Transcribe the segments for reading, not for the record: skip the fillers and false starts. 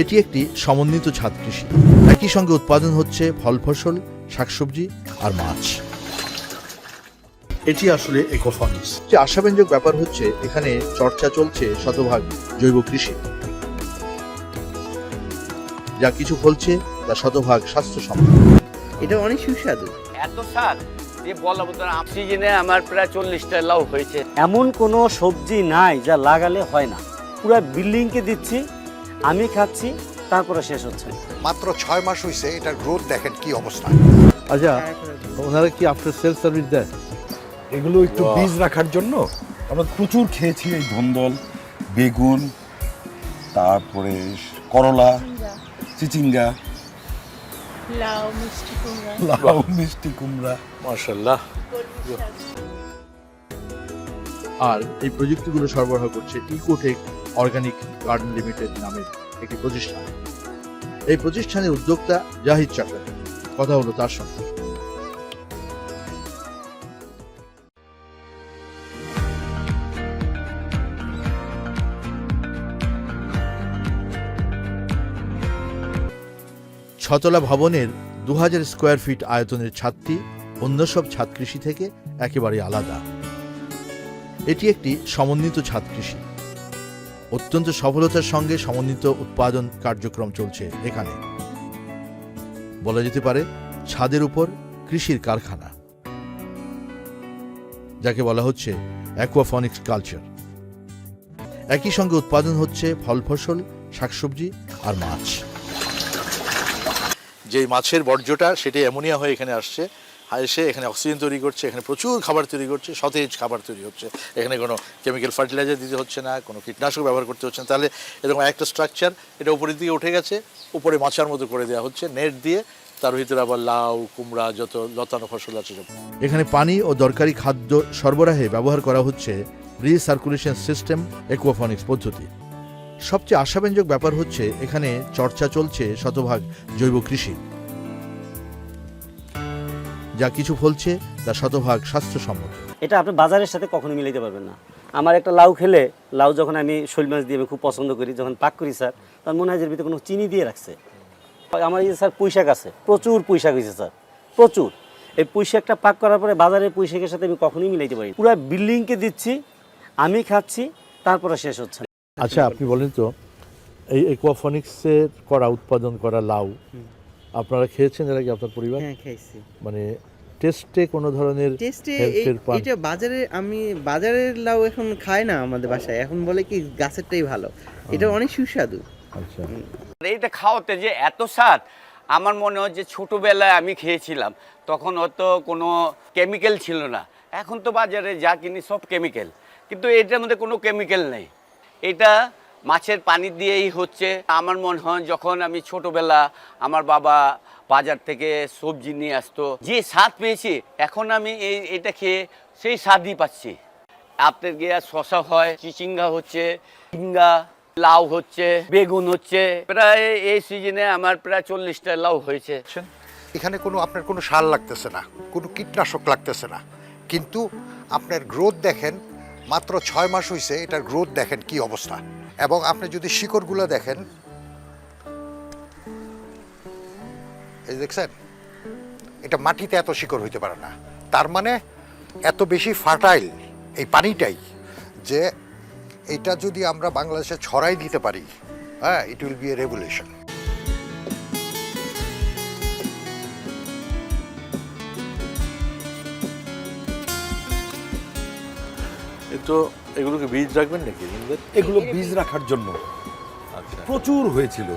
এটি একটি সমন্বিত ছাদ কৃষি। একই সঙ্গে উৎপাদন হচ্ছে ফল ফসল, শাকসবজি আর মাছ। এটি আসলে একোফনিক্স। যে আশাব্যঞ্জক ব্যাপার হচ্ছে এখানে চর্চা চলছে শতভাগ জৈব কৃষি, যা কিছু ফলছে তা শতভাগ স্বাস্থ্যসম্মত। এটা অনেক সুস্বাদু। এত স্বাদ যে বলার মতো না। সিজনে আমার প্রায় 40টা লাউ হয়েছে। এমন কোনো সবজি নাই যা লাগালে হয় না। পুরো বিল্ডিংকে দিচ্ছি, আমি খাচ্ছি, তারপরে শেষ হচ্ছে। মাত্র 6 মাস হয়েছে, এটার গ্রোথ দেখেন কি অবস্থা। আচ্ছা, ওনারা কি আফটার সেল সার্ভিস দেয়? এগুলো একটু বীজ রাখার জন্য আমরা প্রচুর খেয়েছি। এই ধন্দল, বেগুন, তারপরে করলা, চিচিঙ্গা, লাউ, মিষ্টি কুমড়া। লাউ, মিষ্টি কুমড়া। মাশাআল্লাহ। আর এই প্রযুক্তিগুলো সরবরাহ করছে ইকোটেক অর্গানিক গার্ডেন লিমিটেড নামের একটি প্রতিষ্ঠান। এই প্রতিষ্ঠানের উদ্যোক্তা জাহিদ চাকলাদ। কথা হলো তার সঙ্গে। ছতলা ভবনের 2000 স্কোয়ার ফিট আয়তনের ছাদটি অন্য সব ছাদ কৃষি থেকে একেবারে আলাদা। এটি একটি সমন্বিত ছাদ কৃষি। অত্যন্ত সফলতার সঙ্গে সমন্বিত উৎপাদন কার্যক্রম চলছে এখানে। বলা যেতে পারে ছাদের উপর কৃষির কারখানা, যাকে বলা হচ্ছে অ্যাকোয়াফনিক্স কালচার। একই সঙ্গে উৎপাদন হচ্ছে ফল ফসল, শাকসবজি আর মাছ। যে মাছের বর্জ্যটা সেটি অ্যামোনিয়া হয়ে এখানে আসছে, এসে এখানে অক্সিজেন তৈরি করছে, এখানে প্রচুর খাবার তৈরি করছে, সতেজ খাবার তৈরি হচ্ছে। এখানে কোনো কেমিক্যাল ফার্টিলাইজার দিতে হচ্ছে না, কোনো কীটনাশক ব্যবহার করতে হচ্ছে না। তাহলে এরকম একটা স্ট্রাকচার, এটা উপরের দিকে উঠে গেছে, উপরে মাচার মতো করে দেওয়া হচ্ছে নেট দিয়ে। তার ভিতরে আবার লাউ, কুমড়া, যত লতানো ফসল আছে। এখানে পানি ও দরকারি খাদ্য সরবরাহে ব্যবহার করা হচ্ছে রিসার্কুলেশন সিস্টেম অ্যাকোয়াফনিক্স পদ্ধতি। সবচেয়ে আশাব্যঞ্জক ব্যাপার হচ্ছে এখানে চর্চা চলছে শতভাগ জৈব কৃষি, যা কিছু ফলছে তা শতভাগ স্বাস্থ্যসম্মত। এটা আপনি বাজারের সাথে কখনো মিলাইতে পারবেন না। আমার একটা লাউ খেলে, লাউ যখন আমি শোল মাছ দিয়ে আমি খুব পছন্দ করি, যখন পাক করি স্যার, তার মনে হয় যে ভিতরে কোনো চিনি দিয়ে রাখছে। আমার এই যে স্যার পুঁইশাক আছে, প্রচুর পুঁইশাক হয়েছে স্যার, প্রচুর। এই পুঁইশাকটা পাক করার পরে বাজারের পুঁইশাকের সাথে আমি কখনোই মিলাইতে পারি। পুরো বিল্ডিংকে দিচ্ছি, আমি খাচ্ছি, তারপরে শেষ হচ্ছে। আচ্ছা, আপনি বলেন তো, এই অ্যাকোয়াফনিক্সের করা উৎপাদন করা লাউ আপনারা খেয়েছেন এর আগে আপনার পরিবার? হ্যাঁ, খাইছি। মানে টেস্টে কোনো ধরনের এটা আমি বাজারের লাউ এখন খাই না আমাদের বাসায়। এখন বলে কি গাছেরটাই ভালো। এটা অনেক সুস্বাদু। আচ্ছা, এইটা খাওয়াতে যে এত স্বাদ, আমার মনে হয় যে ছোটোবেলায় আমি খেয়েছিলাম, তখন অত কোনো কেমিক্যাল ছিল না। এখন তো বাজারে যা কিনি সব কেমিক্যাল, কিন্তু এটার মধ্যে কোনো কেমিক্যাল নেই। এটা মাছের পানি দিয়েই হচ্ছে। আমার মনে হয় যখন আমি ছোটোবেলা আমার বাবা বাজার থেকে সবজি নিয়ে আসতো, যে স্বাদ পেয়েছি, এখন আমি এটা খেয়ে সেই স্বাদই পাচ্ছি। আপনার গিয়ে শশা হয়, চিচিঙ্গা হচ্ছে, ঝিঙ্গা, লাউ হচ্ছে, বেগুন হচ্ছে। প্রায় এই সিজনে আমার প্রায় 40টা লাউ হয়েছে। এখানে আপনার কোনো সার লাগতেছে না, কোনো কীটনাশক লাগতেছে না, কিন্তু আপনার গ্রোথ দেখেন। মাত্র 6 মাস হয়েছে, এটার গ্রোথ দেখেন কি অবস্থা। এবং আপনি যদি শিকড়গুলো দেখেন, এই দেখছেন, এটা মাটিতে এত শিকড় হইতে পারে না। তার মানে এত বেশি ফার্টাইল এই পানিটাই, যে এটা যদি আমরা বাংলাদেশে ছড়াই দিতে পারি, হ্যাঁ, it will B A revolution. তো এগুলোকে বীজ রাখবেন নাকি? এগুলো বীজ রাখার জন্য প্রচুর হয়েছিল।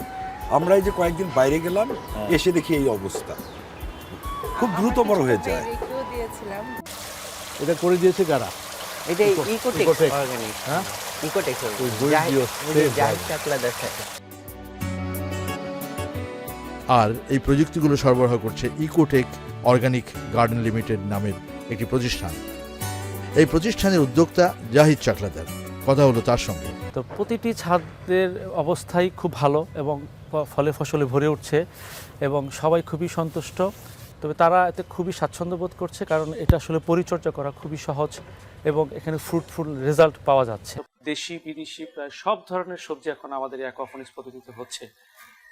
আমরা এই যে কয়েকদিন বাইরে গেলাম, এসে দেখি এই অবস্থা, খুব দ্রুত বড় হয়ে যায়। এটা করে দিয়েছে কারা? এটা ইকোটেক অর্গানিক। হ্যাঁ, ইকোটেক জাহিদ চাকলাদের সাথে। আর এই প্রযুক্তিগুলো সরবরাহ করছে ইকোটেক অর্গানিক গার্ডেন লিমিটেড নামের একটি প্রতিষ্ঠান। এই প্রতিষ্ঠানের উদ্যোক্তা জাহিদ চাকলাদার। কথা হলো তার সঙ্গে। তো প্রতিটি ছাদের অবস্থাই খুব ভালো এবং ফলে ফসলে ভরে উঠছে এবং সবাই খুবই সন্তুষ্ট। তবে তারা এতে খুবই স্বাচ্ছন্দ্য বোধ করছে, কারণ এটা আসলে পরিচর্যা করা খুবই সহজ এবং এখানে ফ্রুটফুল রেজাল্ট পাওয়া যাচ্ছে। দেশি বিদেশি প্রায় সব ধরনের সবজি এখন আমাদের এই অ্যাকোয়াপনিক্স পদ্ধতিতে হচ্ছে।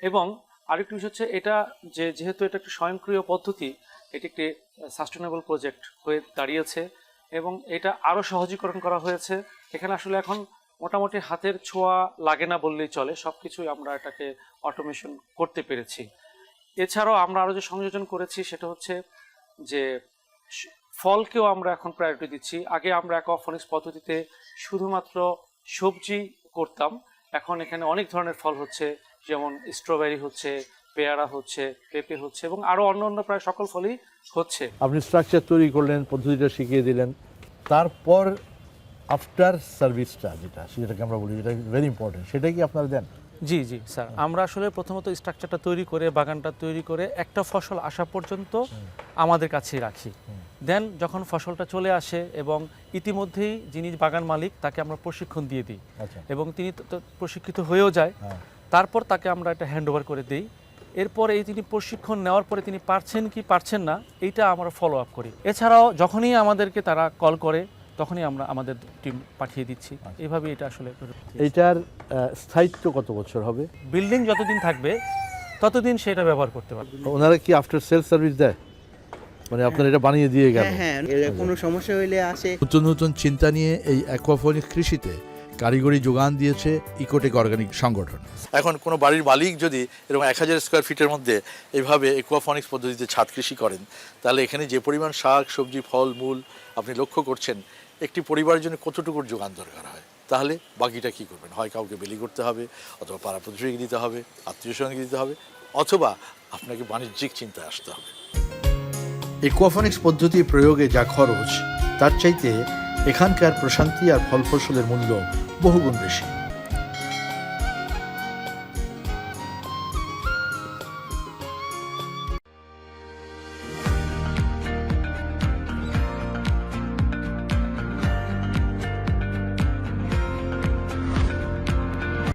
এবং আরেকটি বিষয় হচ্ছে এটা যেহেতু এটা একটি স্বয়ংক্রিয় পদ্ধতি, এটি একটি সাস্টেনেবল প্রজেক্ট হয়ে দাঁড়িয়েছে এবং এটা আরও সহজীকরণ করা হয়েছে। এখানে আসলে এখন মোটামুটি হাতের ছোঁয়া লাগে না বললেই চলে, সব কিছুই আমরা এটাকে অটোমেশন করতে পেরেছি। এছাড়াও আমরা আরও যে সংযোজন করেছি সেটা হচ্ছে যে ফলকেও আমরা এখন প্রায়োরিটি দিচ্ছি। আগে আমরা অ্যাকোয়াপনিক্স পদ্ধতিতে শুধুমাত্র সবজি করতাম, এখন এখানে অনেক ধরনের ফল হচ্ছে, যেমন স্ট্রবেরি হচ্ছে, পেয়ারা হচ্ছে, পেঁপে হচ্ছে এবং আরও অন্য প্রায় সকল ফলই হচ্ছে। আপনি স্ট্রাকচার তৈরি করলেন, পদ্ধতিটা শিখিয়ে দিলেন, তারপর আফটার সার্ভিসটা যেটাকে আমরা বলি, যেটা ভেরি ইম্পর্টেন্ট, সেটাই কি আপনারা দেন? জি স্যার, আমরা আসলে প্রথমত স্ট্রাকচারটা তৈরি করে, বাগানটা তৈরি করে একটা ফসল আসা পর্যন্ত আমাদের কাছেই রাখি। দেন যখন ফসলটা চলে আসে এবং ইতিমধ্যেই যিনি বাগান মালিক তাকে আমরা প্রশিক্ষণ দিয়ে দিই এবং তিনি প্রশিক্ষিত হয়েও যায়, তারপর তাকে আমরা এটা হ্যান্ড ওভার করে দিই। এরপরে তিনি প্রশিক্ষণ নেওয়ার পরে তিনি পারছেন কি পারছেন না এইটা আমরা ফলো আপ করি। এছাড়াও যখনই আমাদেরকে তারা কল করে তখনই আমরা আমাদের টিম পাঠিয়ে দিচ্ছি। এইভাবে এটা আসলে এইটার স্থায়িত্ব কত বছর হবে? বিল্ডিং যতদিন থাকবে ততদিন সেটা ব্যবহার করতে পারবে। ওনারা কি আফটার সেল সার্ভিস দেয়, মানে আপনারা এটা বানিয়ে দিয়ে গেল? হ্যাঁ, কোনো সমস্যা হইলে আসে। নতুন নতুন চিন্তা নিয়ে এই অ্যাকোয়াপনিক কৃষিতে কারিগরি যোগান দিয়েছে ইকোটেক অর্গানিক সংগঠন। এখন কোনো বাড়ির মালিক যদি এরকম 1000 স্কোয়ার ফিটের মধ্যে এইভাবে অ্যাকোয়াপনিক্স পদ্ধতিতে ছাদ কৃষি করেন, তাহলে এখানে যে পরিমাণ শাক সবজি ফল মূল আপনি লক্ষ্য করছেন, একটি পরিবারের জন্য কতটুকুর যোগান দরকার হয়, তাহলে বাকিটা কি করবেন? হয় কাউকে বেলি করতে হবে, অথবা পাড়া প্রতিবেশীকে দিতে হবে, আত্মীয় স্বজনকে দিতে হবে, অথবা আপনাকে বাণিজ্যিক চিন্তায় আসতে হবে। অ্যাকোয়াপনিক্স পদ্ধতি প্রয়োগে যা খরচ, তার চাইতে এখানকার প্রশান্তি আর ফল ফসলের মূল্য বহুগুণ বেশি।